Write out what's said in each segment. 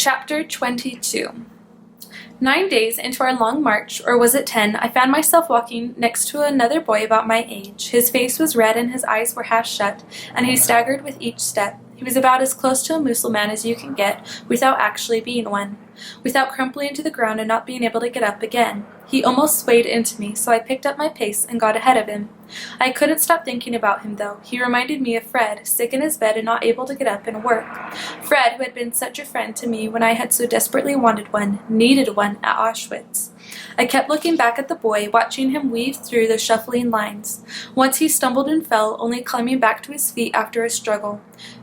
Chapter 22. 9 days into our long march, or was it 10, I found myself walking next to another boy about my age. His face was red and his eyes were half shut, and he staggered with each step. He was about as close to a Mussulman as you can get without actually being one, without crumpling to the ground and not being able to get up again. He almost swayed into me, so I picked up my pace and got ahead of him. I couldn't stop thinking about him, though. He reminded me of Fred, sick in his bed and not able to get up and work. Fred, who had been such a friend to me when I had so desperately wanted one, needed one at Auschwitz. I kept looking back at the boy, watching him weave through the shuffling lines. Once he stumbled and fell, only climbing back to his feet after a struggle.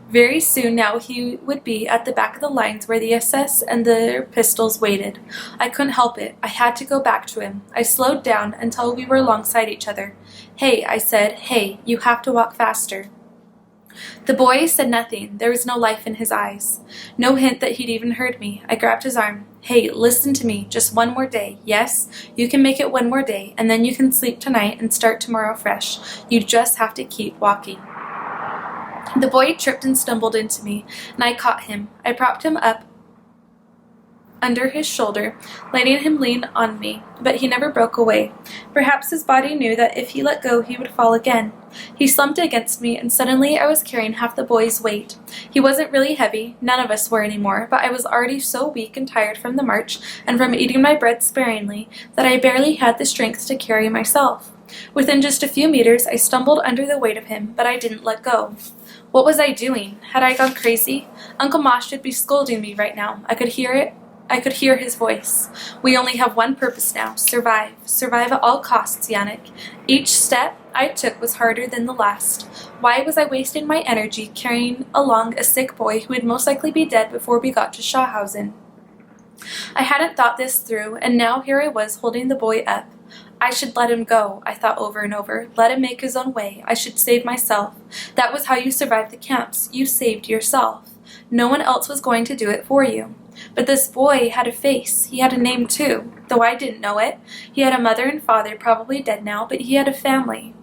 Very soon now he would be at the back of the lines where the SS and their pistols waited. I couldn't help it. I had to go back to him. I slowed down until we were alongside each other. "Hey," I said, "hey, you have to walk faster." The boy said nothing. There was no life in his eyes. No hint that he'd even heard me. I grabbed his arm. "Hey, listen to me. Just one more day. Yes, you can make it one more day, and then you can sleep tonight and start tomorrow fresh. You just have to keep walking." The boy tripped and stumbled into me, and I caught him. I propped him up under his shoulder, letting him lean on me, but he never broke away. Perhaps his body knew that if he let go, he would fall again. He slumped against me, and suddenly I was carrying half the boy's weight. He wasn't really heavy, none of us were anymore, but I was already so weak and tired from the march and from eating my bread sparingly that I barely had the strength to carry myself. Within just a few meters, I stumbled under the weight of him, but I didn't let go. What was I doing? Had I gone crazy? Uncle Mosh should be scolding me right now. I could hear it. I could hear his voice. "We only have one purpose now. Survive. Survive at all costs, Yannick." Each step I took was harder than the last. Why was I wasting my energy carrying along a sick boy who would most likely be dead before we got to Schauhausen? I hadn't thought this through, and now here I was holding the boy up. I should let him go, I thought over and over. Let him make his own way. I should save myself. That was how you survived the camps. You saved yourself. No one else was going to do it for you. But this boy had a face. He had a name too, though I didn't know it. He had a mother and father, probably dead now, but he had a family.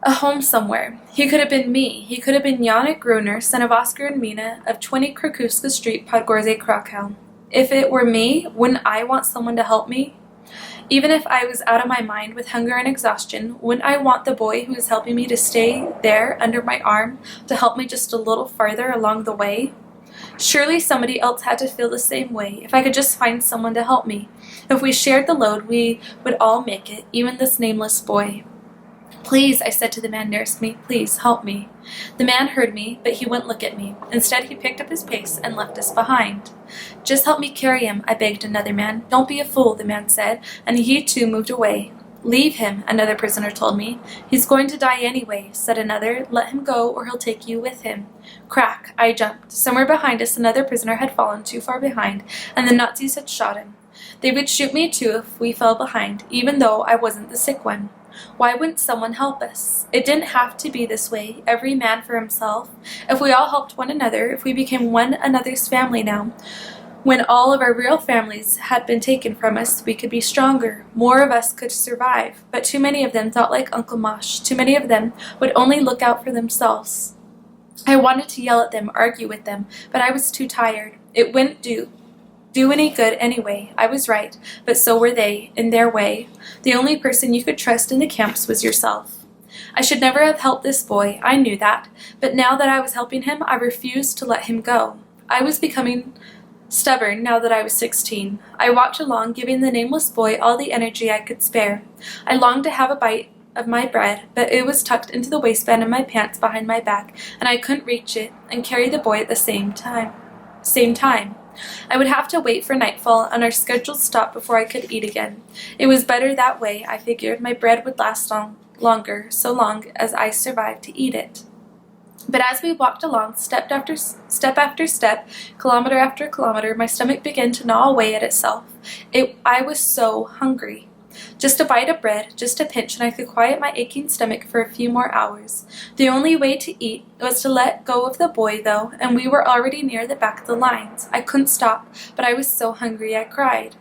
A home somewhere. He could have been me. He could have been Yannick Gruner, son of Oscar and Mina, of 20 Krakuska Street, Podgorze, Krakow. If it were me, wouldn't I want someone to help me? Even if I was out of my mind with hunger and exhaustion, wouldn't I want the boy who was helping me to stay there under my arm to help me just a little farther along the way? Surely somebody else had to feel the same way. If I could just find someone to help me. If we shared the load, we would all make it, even this nameless boy. "Please," I said to the man nearest me, "please help me." The man heard me, but he wouldn't look at me. Instead, he picked up his pace and left us behind. "Just help me carry him," I begged another man. "Don't be a fool," the man said, and he too moved away. "Leave him," another prisoner told me. "He's going to die anyway," said another. "Let him go, or he'll take you with him." Crack! I jumped. Somewhere behind us, another prisoner had fallen too far behind, and the Nazis had shot him. They would shoot me too if we fell behind, even though I wasn't the sick one. Why wouldn't someone help us? It didn't have to be this way, every man for himself. If we all helped one another, if we became one another's family now, when all of our real families had been taken from us, we could be stronger. More of us could survive. But too many of them thought like Uncle Mosh. Too many of them would only look out for themselves. I wanted to yell at them, argue with them, but I was too tired. It wouldn't do any good anyway. I was right, but so were they, in their way. The only person you could trust in the camps was yourself. I should never have helped this boy, I knew that, but now that I was helping him, I refused to let him go. I was becoming stubborn now that I was 16. I walked along, giving the nameless boy all the energy I could spare. I longed to have a bite of my bread, but it was tucked into the waistband of my pants behind my back, and I couldn't reach it and carry the boy at the same time. I would have to wait for nightfall and our scheduled stop before I could eat again. It was better that way, I figured. My bread would last longer, so long as I survived to eat it. But as we walked along, step after step, kilometer after kilometer, my stomach began to gnaw away at itself. I was so hungry. Just a bite of bread, just a pinch, and I could quiet my aching stomach for a few more hours. The only way to eat was to let go of the boy, though, and we were already near the back of the lines. I couldn't stop, but I was so hungry I cried.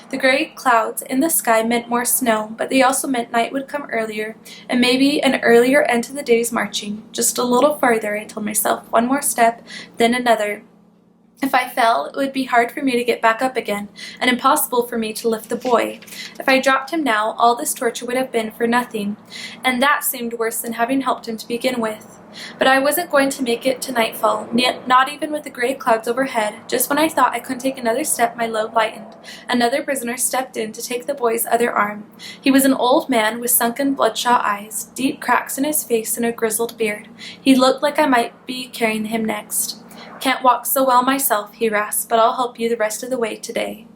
The gray clouds in the sky meant more snow, but they also meant night would come earlier, and maybe an earlier end to the day's marching. Just a little farther, I told myself. One more step, then another. If I fell, it would be hard for me to get back up again, and impossible for me to lift the boy. If I dropped him now, all this torture would have been for nothing, and that seemed worse than having helped him to begin with. But I wasn't going to make it to nightfall, not even with the gray clouds overhead. Just when I thought I couldn't take another step, my load lightened. Another prisoner stepped in to take the boy's other arm. He was an old man with sunken, bloodshot eyes, deep cracks in his face, and a grizzled beard. He looked like I might be carrying him next. "Can't walk so well myself," he rasped, "but I'll help you the rest of the way today."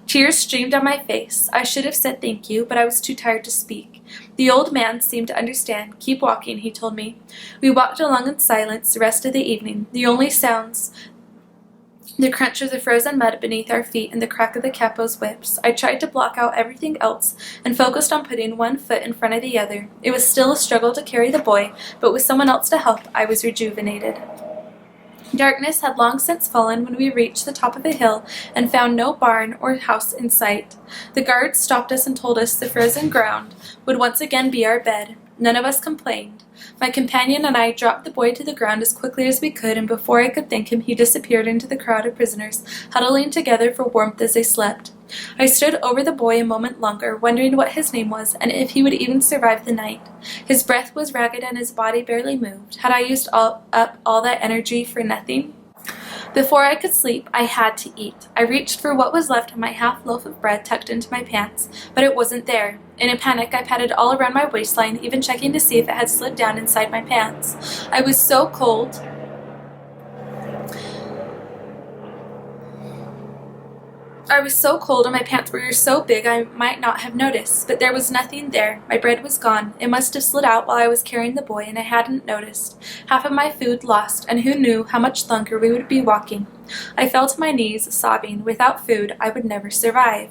Tears streamed down my face. I should have said thank you, but I was too tired to speak. The old man seemed to understand. "Keep walking," he told me. We walked along in silence the rest of the evening, the only sounds the crunch of the frozen mud beneath our feet and the crack of the capos' whips. I tried to block out everything else and focused on putting one foot in front of the other. It was still a struggle to carry the boy, but with someone else to help, I was rejuvenated. Darkness had long since fallen when we reached the top of a hill and found no barn or house in sight. The guards stopped us and told us the frozen ground would once again be our bed. None of us complained. My companion and I dropped the boy to the ground as quickly as we could, and before I could thank him, he disappeared into the crowd of prisoners, huddling together for warmth as they slept. I stood over the boy a moment longer, wondering what his name was and if he would even survive the night. His breath was ragged and his body barely moved. Had I used up all that energy for nothing? Before I could sleep, I had to eat. I reached for what was left of my half loaf of bread tucked into my pants, but it wasn't there. In a panic, I patted all around my waistline, even checking to see if it had slid down inside my pants. I was so cold. And my pants were so big I might not have noticed, but there was nothing there. My bread was gone. It must have slid out while I was carrying the boy, and I hadn't noticed. Half of my food lost, and who knew how much longer we would be walking. I fell to my knees, sobbing. Without food, I would never survive.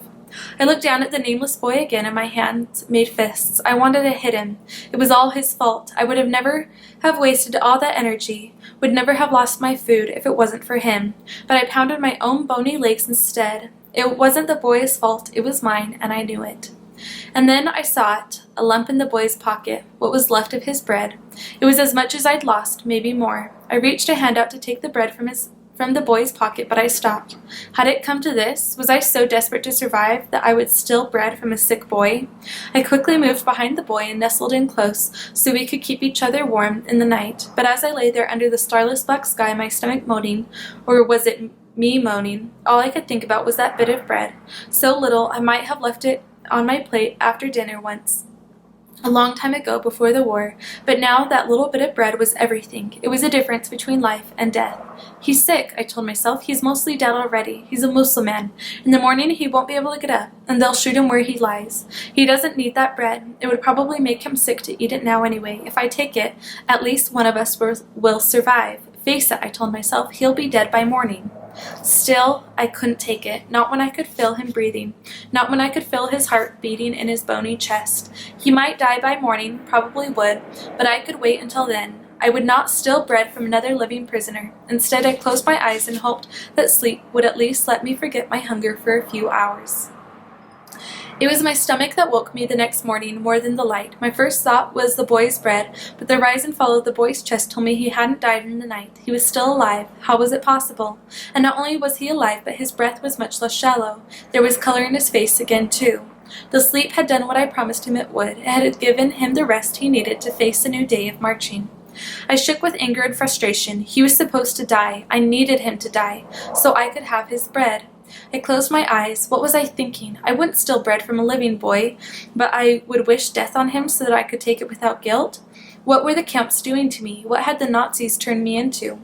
I looked down at the nameless boy again, and my hands made fists. I wanted to hit him. It was all his fault. I would have never have wasted all that energy, would never have lost my food if it wasn't for him. But I pounded my own bony legs instead. It wasn't the boy's fault, it was mine, and I knew it. And then I saw it, a lump in the boy's pocket, what was left of his bread. It was as much as I'd lost, maybe more. I reached a hand out to take the bread from the boy's pocket, but I stopped. Had it come to this? Was I so desperate to survive that I would steal bread from a sick boy? I quickly moved behind the boy and nestled in close so we could keep each other warm in the night. But as I lay there under the starless black sky, my stomach moaning, or was it me moaning, all I could think about was that bit of bread. So little, I might have left it on my plate after dinner once. A long time ago, before the war, but now that little bit of bread was everything. It was a difference between life and death. He's sick, I told myself. He's mostly dead already. He's a Muslim. In the morning he won't be able to get up, and they'll shoot him where he lies. He doesn't need that bread. It would probably make him sick to eat it now anyway. If I take it, at least one of us will survive. Face it, I told myself. He'll be dead by morning. Still, I couldn't take it, not when I could feel him breathing, not when I could feel his heart beating in his bony chest. He might die by morning, probably would, but I could wait until then. I would not steal bread from another living prisoner. Instead, I closed my eyes and hoped that sleep would at least let me forget my hunger for a few hours. It was my stomach that woke me the next morning more than the light. My first thought was the boy's bread, but the rise and fall of the boy's chest told me he hadn't died in the night. He was still alive. How was it possible? And not only was he alive, but his breath was much less shallow. There was color in his face again, too. The sleep had done what I promised him it would. It had given him the rest he needed to face a new day of marching. I shook with anger and frustration. He was supposed to die. I needed him to die, so I could have his bread. I closed my eyes. What was I thinking? I wouldn't steal bread from a living boy, but I would wish death on him so that I could take it without guilt. What were the camps doing to me? What had the Nazis turned me into?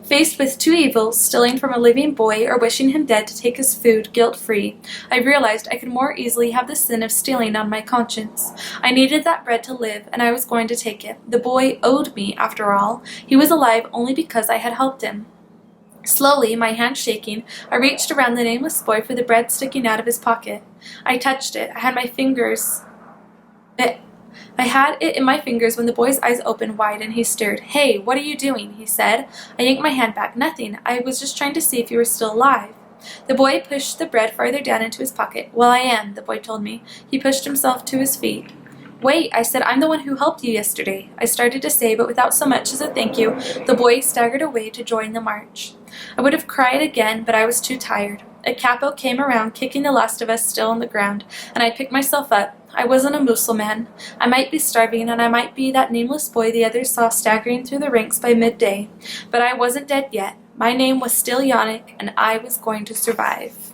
Faced with two evils, stealing from a living boy or wishing him dead to take his food guilt-free, I realized I could more easily have the sin of stealing on my conscience. I needed that bread to live, and I was going to take it. The boy owed me, after all. He was alive only because I had helped him. Slowly, my hand shaking, I reached around the nameless boy for the bread sticking out of his pocket. I touched it. I had it in my fingers when the boy's eyes opened wide and he stared. "Hey, what are you doing?" he said. I yanked my hand back. "Nothing. I was just trying to see if you were still alive." The boy pushed the bread farther down into his pocket. "Well, I am," the boy told me. He pushed himself to his feet. Wait, I said, I'm the one who helped you yesterday. I started to say, but without so much as a thank you, the boy staggered away to join the march. I would have cried again, but I was too tired. A capo came around, kicking the last of us still on the ground, and I picked myself up. I wasn't a Mussulman. I might be starving, and I might be that nameless boy the others saw staggering through the ranks by midday, but I wasn't dead yet. My name was still Yannick, and I was going to survive.